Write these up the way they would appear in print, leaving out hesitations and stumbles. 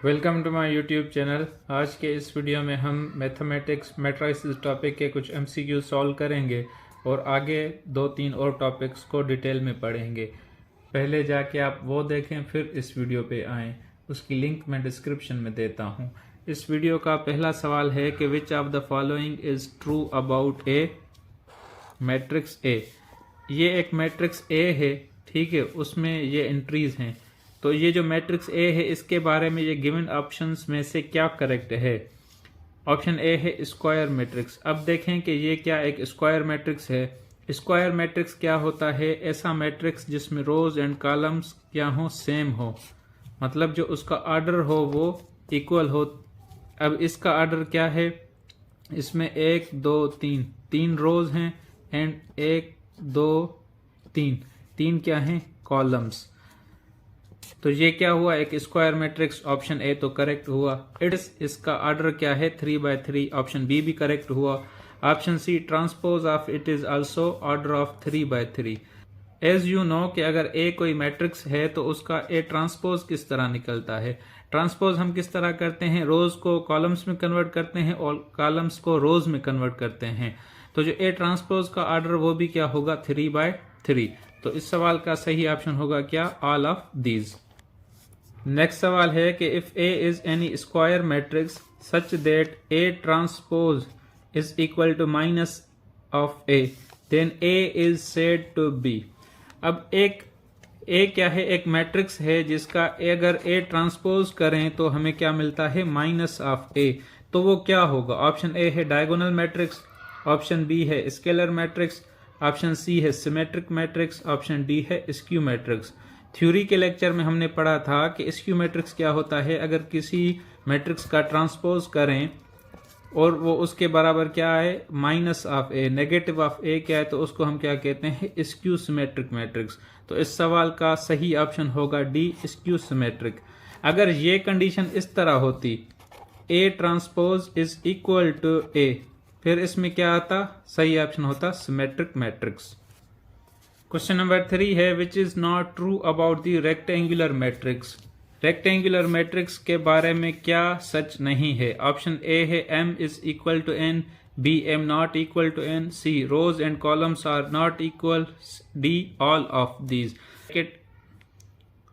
Welcome to my YouTube channel. आज के इस वीडियो में हम मैथमेटिक्स मैट्रिसेस टॉपिक के कुछ एमसीक्यू सॉल्व करेंगे और आगे 2-3 और टॉपिक्स को डिटेल में पढ़ेंगे। पहले जाके आप वो देखें फिर इस वीडियो पे आएँ। उसकी लिंक मैं डिस्क्रिप्शन में देता हूँ। इस वीडियो का पहला सवाल है कि which of the following is true about A matrix A. ये एक मैट्रिक्स ए है, ठीक है, उसमें ये एंट्रीज हैं। तो ये जो मैट्रिक्स ए है इसके बारे में ये गिवन ऑप्शंस में से क्या करेक्ट है। ऑप्शन ए है स्क्वायर मैट्रिक्स। अब देखें कि ये क्या एक स्क्वायर मैट्रिक्स है। स्क्वायर मैट्रिक्स क्या होता है? ऐसा मैट्रिक्स जिसमें रोज एंड कॉलम्स क्या हो, सेम हो, मतलब जो उसका ऑर्डर हो वो इक्वल हो। अब इसका ऑर्डर क्या है? इसमें 1 2 3 रोज हैं एंड 1 2 3 क्या हैं? कॉलम्स। तो ये क्या हुआ? एक स्क्वायर मैट्रिक्स। ऑप्शन ए तो करेक्ट हुआ। इसका ऑर्डर क्या है? 3/3। ऑप्शन बी भी करेक्ट हुआ। Option C transpose of it is also order of 3/3। As you know कि अगर ए कोई मैट्रिक्स है तो उसका ए ट्रांसपोज किस तरह निकलता है। ट्रांसपोज हम किस तरह करते हैं? रोज को कॉलम्स में कन्वर्ट करते हैं और कॉलम्स को रोज में कन्वर्ट करते हैं। तो जो ए ट्रांसपोज का ऑर्डर वो भी क्या होगा? 3/3। तो इस सवाल का सही ऑप्शन होगा क्या? All of these. नेक्स्ट सवाल है कि if A is any square matrix such that A transpose is equal to minus of A then A is said to be. अब एक ए क्या है? एक मैट्रिक्स है जिसका अगर ए ट्रांसपोज करें तो हमें क्या मिलता है? माइनस ऑफ ए। तो वो क्या होगा? ऑप्शन ए है डायगोनल मैट्रिक्स, ऑप्शन बी है स्केलर मैट्रिक्स, ऑप्शन सी है सिमेट्रिक मैट्रिक्स, ऑप्शन डी है स्क्यू मैट्रिक्स। थ्योरी के लेक्चर में हमने पढ़ा था कि स्क्यू मैट्रिक्स क्या होता है। अगर किसी मैट्रिक्स का ट्रांसपोज करें और वो उसके बराबर क्या है? Minus of A, negative of A क्या है? तो उसको हम क्या कहते हैं? Skew symmetric matrix. तो इस सवाल का सही ऑप्शन होगा डी, स्क्यू सिमेट्रिक। अगर ये कंडीशन इस तरह होती, A transpose is equal to A, फिर इसमें क्या आता? सही ऑप्शन होता सिमेट्रिक मैट्रिक्स। क्वेश्चन नंबर 3 है विच is not true about the rectangular matrix. Rectangular matrix के बारे में क्या सच नहीं है? ऑप्शन ए है m is equal to n, B m not equal to n, C rows and columns are not equal, D all of these.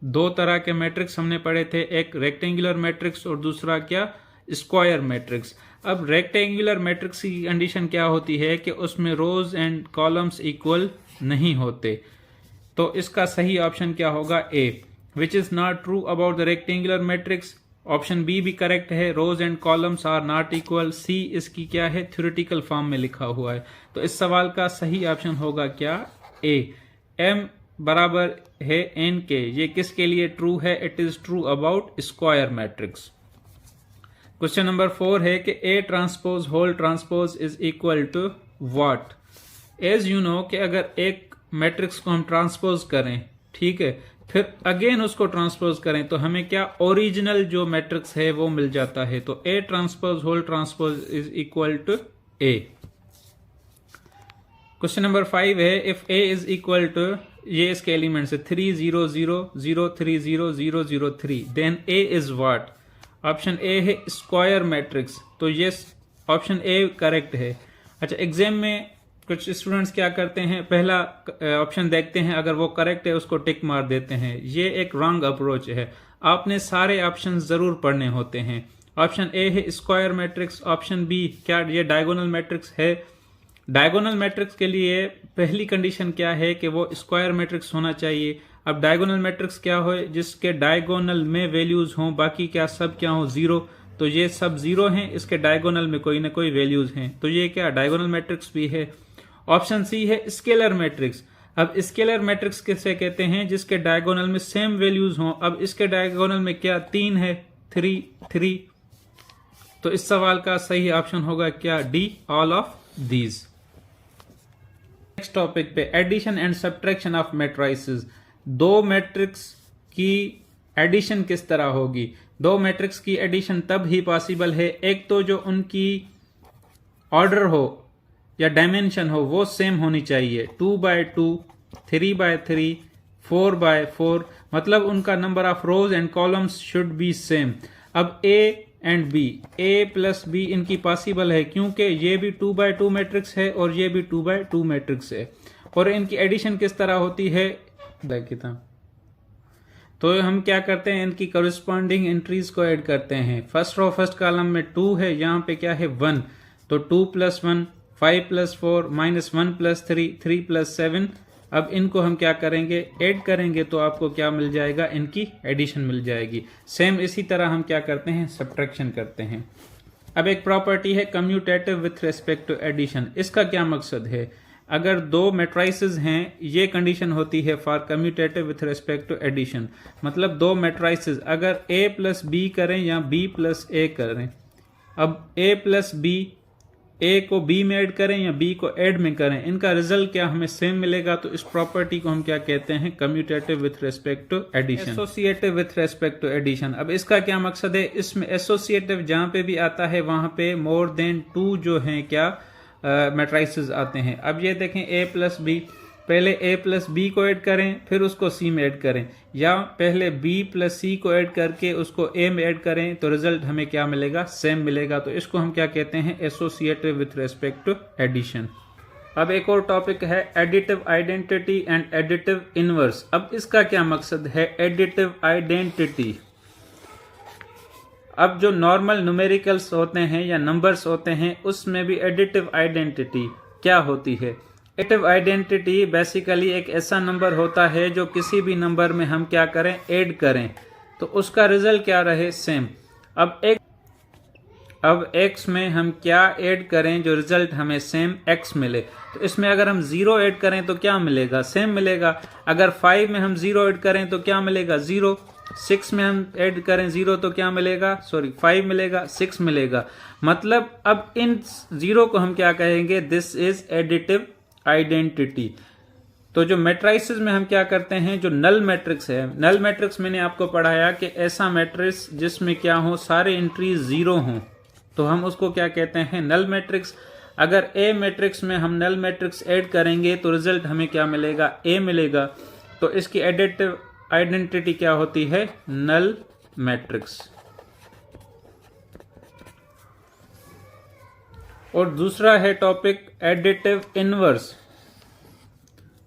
दो तरह के मैट्रिक्स हमने पढ़े थे, एक रेक्टेंगुलर मैट्रिक्स और दूसरा क्या? Square matrix. अब रेक्टेंगुलर मैट्रिक्स की कंडीशन क्या होती है कि उसमें रोज एंड कॉलम्स इक्वल नहीं होते। तो इसका सही ऑप्शन क्या होगा? A, which is not true about the rectangular matrix. Option B भी करेक्ट है, rows and columns are not equal. C इसकी क्या है? थ्योरेटिकल फॉर्म में लिखा हुआ है। तो इस सवाल का सही ऑप्शन होगा क्या? ए, एम बराबर है एन के। ये किसके लिए ट्रू है? It is true about square matrix. Question number 4 है कि A transpose whole transpose is equal to what. As you know कि अगर एक मैट्रिक्स को हम ट्रांसपोज करें, ठीक है, फिर अगेन उसको ट्रांसपोज करें तो हमें क्या? ओरिजिनल जो मैट्रिक्स है वो मिल जाता है। तो A transpose whole transpose is equal to A. Question number 5 है if A is equal to, ये इसके एलिमेंट्स है 3 0 0 0 3 0 0 0 3, then A is what. Option A है स्क्वायर मैट्रिक्स। तो ये ऑप्शन ए करेक्ट है। अच्छा, एग्जाम में कुछ स्टूडेंट्स क्या करते हैं, पहला ऑप्शन देखते हैं, अगर वो करेक्ट है उसको टिक मार देते हैं। ये एक रॉन्ग अप्रोच है। आपने सारे ऑप्शन जरूर पढ़ने होते हैं। ऑप्शन ए है स्क्वायर मैट्रिक्स, ऑप्शन बी क्या ये डायगोनल मैट्रिक्स है। डायगोनल मैट्रिक्स के लिए पहली कंडीशन क्या है कि वो स्क्वायर मैट्रिक्स होना चाहिए। अब डायगोनल मैट्रिक्स क्या हो? जिसके डायगोनल में वैल्यूज हों, बाकी क्या सब क्या हो? जीरो। तो ये सब जीरो हैं, इसके डायगोनल में कोई ना कोई वैल्यूज हैं। तो ये क्या डायगोनल मैट्रिक्स भी है। ऑप्शन सी है स्केलर मैट्रिक्स। अब स्केलर मैट्रिक्स किसे कहते हैं? जिसके डायगोनल में सेम वैल्यूज हों। अब इसके डायगोनल में क्या? 3 है, 3। तो इस सवाल का सही ऑप्शन होगा क्या? D, all of these. Next topic पे addition and subtraction of matrices. दो मैट्रिक्स की एडिशन किस तरह होगी? दो मैट्रिक्स की एडिशन तब ही पॉसिबल है, एक तो जो उनकी ऑर्डर हो या डायमेंशन हो वो सेम होनी चाहिए। 2/2, 3/3, 4/4, मतलब उनका number of rose and columns should be same. अब A and B, A plus B इनकी पॉसिबल है क्योंकि ये भी 2x2 मैट्रिक्स है और ये भी 2x2 मैट्रिक्स है, और इनकी एडिशन किस तरह होती है देखिए। तो हम क्या करते हैं, इनकी करस्पॉन्डिंग एंट्रीज को ऐड करते हैं। फर्स्ट रो फर्स्ट कॉलम में 2 है, यहाँ पे क्या है 1, तो 2 + 1 5 + 4 -1 + 3 3 + 7। अब इनको हम क्या करेंगे, ऐड करेंगे, तो आपको क्या मिल जाएगा, इनकी एडिशन मिल जाएगी। सेम इसी तरह हम क्या करते हैं, सब्ट्रैक्शन करते हैं। अब एक प्रॉपर्टी है commutative with respect to addition. इसका क्या मकसद है, अगर दो मैट्राइसेस हैं, ये कंडीशन होती है for commutative with respect to addition. मतलब दो मैट्राइसेस अगर A + B करें या B + A करें, अब A + B, A को B में ऐड करें या B को ऐड में करें, इनका रिजल्ट क्या हमें सेम मिलेगा। तो इस प्रॉपर्टी को हम क्या कहते हैं, commutative with respect to addition. Associative with respect to addition, अब इसका क्या मकसद है, इसमें एसोसिएटिव जहां पे भी आता है वहां पे मोर देन 2 जो हैं क्या मैट्राइसेस आते हैं। अब ये देखें A + B, पहले A + B को ऐड करें फिर उसको C में ऐड करें, या पहले B + C को ऐड करके उसको A में ऐड करें, तो रिजल्ट हमें क्या मिलेगा, सेम मिलेगा। तो इसको हम क्या कहते हैं, associative with respect to addition. अब एक और टॉपिक है additive identity and additive inverse. अब इसका क्या मकसद है, एडिटिव आइडेंटिटी। अब जो नॉर्मल न्यूमेरिकल्स होते हैं या नंबर्स होते हैं, उसमें भी एडिटिव आइडेंटिटी क्या होती है। एडिटिव आइडेंटिटी बेसिकली एक ऐसा नंबर होता है जो किसी भी नंबर में हम क्या करें, ऐड करें, तो उसका रिजल्ट क्या रहे, सेम। अब x में हम क्या ऐड करें जो रिजल्ट हमें सेम x मिले। तो इसमें अगर हम 0 ऐड करें तो क्या मिलेगा, सेम मिलेगा। अगर 5 में हम 0 ऐड करें तो क्या मिलेगा, 0। 6 में हम ऐड करें 0 तो क्या मिलेगा, 5 मिलेगा, 6 मिलेगा। मतलब अब इन 0 को हम क्या कहेंगे, दिस इज एडिटिव आइडेंटिटी। तो जो मैट्राइसेस में हम क्या करते हैं, जो नल मैट्रिक्स है, नल मैट्रिक्स मैंने आपको पढ़ाया कि ऐसा मैट्रिक्स जिसमें क्या हो, सारे एंट्रीज 0 हों, तो हम उसको क्या कहते हैं, नल मैट्रिक्स। अगर A मैट्रिक्स में हम नल मैट्रिक्स ऐड करेंगे तो रिजल्ट हमें क्या मिलेगा, A मिलेगा। तो इसकी एडिटिव आइडेंटिटी क्या होती है, नल मैट्रिक्स। और दूसरा है टॉपिक एडिटिव इनवर्स।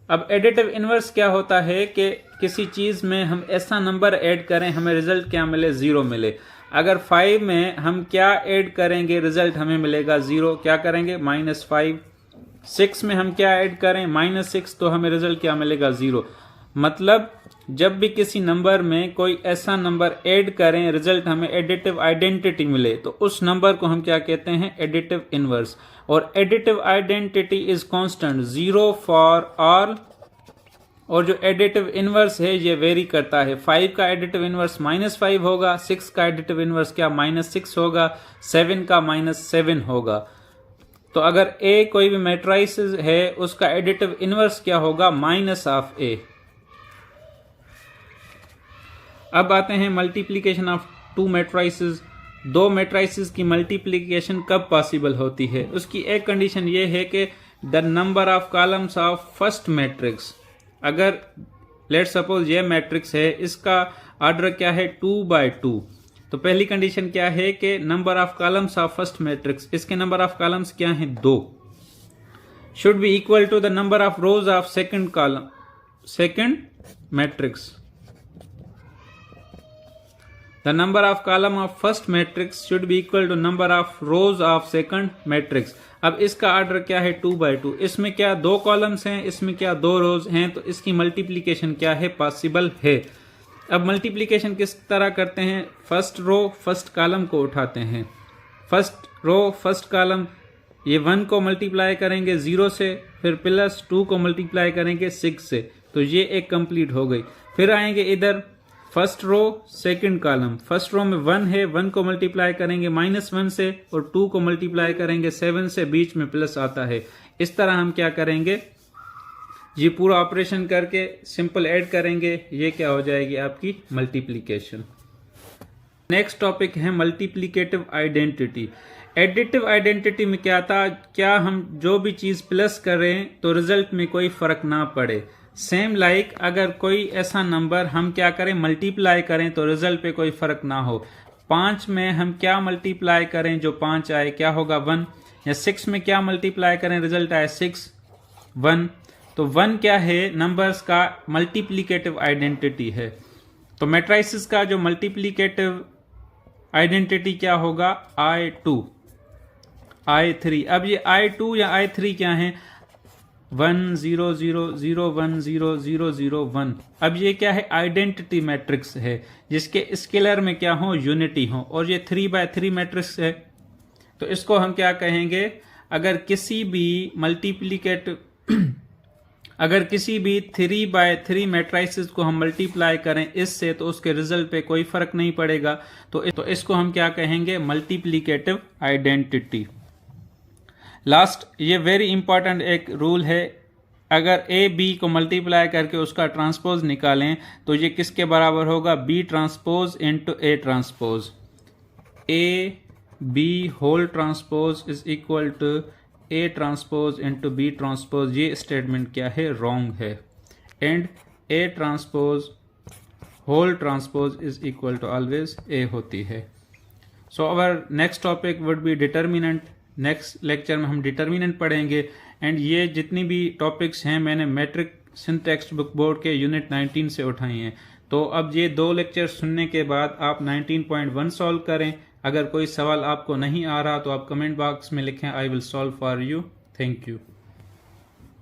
अब एडिटिव इनवर्स क्या होता है कि किसी चीज में हम ऐसा नंबर ऐड करें, हमें रिजल्ट क्या मिले, 0 मिले। अगर 5 में हम क्या ऐड करेंगे, रिजल्ट हमें मिलेगा 0। क्या करेंगे, -5। 6 में हम क्या ऐड करें, -6, तो हमें रिजल्ट क्या मिलेगा, 0। मतलब जब भी किसी नंबर में कोई ऐसा नंबर ऐड करें, रिजल्ट हमें एडिटिव आइडेंटिटी मिले, तो उस नंबर को हम क्या कहते हैं, एडिटिव इनवर्स। और additive identity is constant, 0 for all. और जो एडिटिव इनवर्स है ये वेरी करता है। 5 का एडिटिव इनवर्स -5 होगा, 6 का एडिटिव इनवर्स क्या -6 होगा, 7 का -7 होगा। तो अगर A कोई भी मैट्राइसेस है, उसका एडिटिव इनवर्स क्या होगा, -A। अब आते हैं मल्टीप्लीकेशन ऑफ 2 मैट्राइसेस। 2 मैट्राइसेस की मल्टीप्लीकेशन कब पॉसिबल होती है, उसकी एक कंडीशन ये है कि the number of columns of first matrix. अगर लेट सपोज ये मैट्रिक्स है, इसका ऑर्डर क्या है, 2x2, तो पहली कंडीशन क्या है कि number of columns of first matrix, इसके नंबर ऑफ कॉलम्स क्या हैं, 2, should be equal to the number of rows of second column, second matrix. The number of column of first matrix should be equal to number of rows of second matrix। अब इसका order क्या है, 2x2। इसमें क्या 2 columns हैं, इसमें क्या 2 रोज हैं, तो इसकी मल्टीप्लीकेशन क्या है, पॉसिबल है। अब मल्टीप्लीकेशन किस तरह करते हैं, फर्स्ट रो फर्स्ट कॉलम को उठाते हैं, फर्स्ट रो फर्स्ट कॉलम, ये 1 को मल्टीप्लाई करेंगे 0 से, फिर +2 को मल्टीप्लाई करेंगे 6 से, तो ये एक कंप्लीट हो गई। फिर आएंगे इधर first row second column, first row में 1 है, 1 को मल्टीप्लाई करेंगे -1 से, और 2 को मल्टीप्लाई करेंगे 7 से, बीच में प्लस आता है। इस तरह हम क्या करेंगे, ये पूरा ऑपरेशन करके सिंपल ऐड करेंगे, ये क्या हो जाएगी आपकी मल्टीप्लीकेशन। नेक्स्ट टॉपिक है मल्टीप्लीकेटिव आइडेंटिटी। एडिटिव आइडेंटिटी में क्या था, क्या हम जो भी चीज प्लस करें तो रिजल्ट में कोई फर्क ना पड़े। सेम अगर कोई ऐसा नंबर हम क्या करें, मल्टीप्लाई करें तो रिजल्ट पे कोई फर्क ना हो। 5 में हम क्या मल्टीप्लाई करें जो 5 आए, क्या होगा 1, या 6 में क्या मल्टीप्लाई करें रिजल्ट आए 6 1। तो 1 क्या है, नंबर्स का मल्टीप्लिकेटिव आइडेंटिटी है। तो मैट्रिसेस का जो मल्टीप्लिकेटिव आइडेंटिटी क्या होगा, I2 I3। अब ये I2 या I3 क्या है, 1 0 0 0 1 0 0 0 1। अब ये क्या है, आइडेंटिटी मैट्रिक्स है जिसके स्केलर में क्या हो, यूनिटी हो, और ये 3x3 मैट्रिक्स है। तो इसको हम क्या कहेंगे, अगर किसी भी अगर किसी भी 3x3 मैट्रिसेस को हम मल्टीप्लाई करें इससे, तो उसके रिजल्ट पे कोई फर्क नहीं पड़ेगा। तो इसको हम क्या कहेंगे, मल्टीप्लिकेटिव आइडेंटिटी। लास्ट, ये वेरी इंपॉर्टेंट एक रूल है, अगर ए बी को मल्टीप्लाई करके उसका ट्रांसपोज निकालें तो ये किसके बराबर होगा, B transpose into A transpose. A B whole transpose is equal to A transpose into B transpose. ये स्टेटमेंट क्या है, रॉन्ग है। And A transpose whole transpose is equal to always A होती है। So our next topic would be determinant. Next lecture में हम determinant पढ़ेंगे। And ये जितनी भी टॉपिक्स हैं मैंने मैट्रिक सिंटैक्स बुक बोर्ड के यूनिट 19 से उठाई हैं। तो अब ये 2 लेक्चर सुनने के बाद आप 19.1 सॉल्व करें। अगर कोई सवाल आपको नहीं आ रहा तो आप कमेंट बॉक्स में लिखें, I will solve for you. Thank you.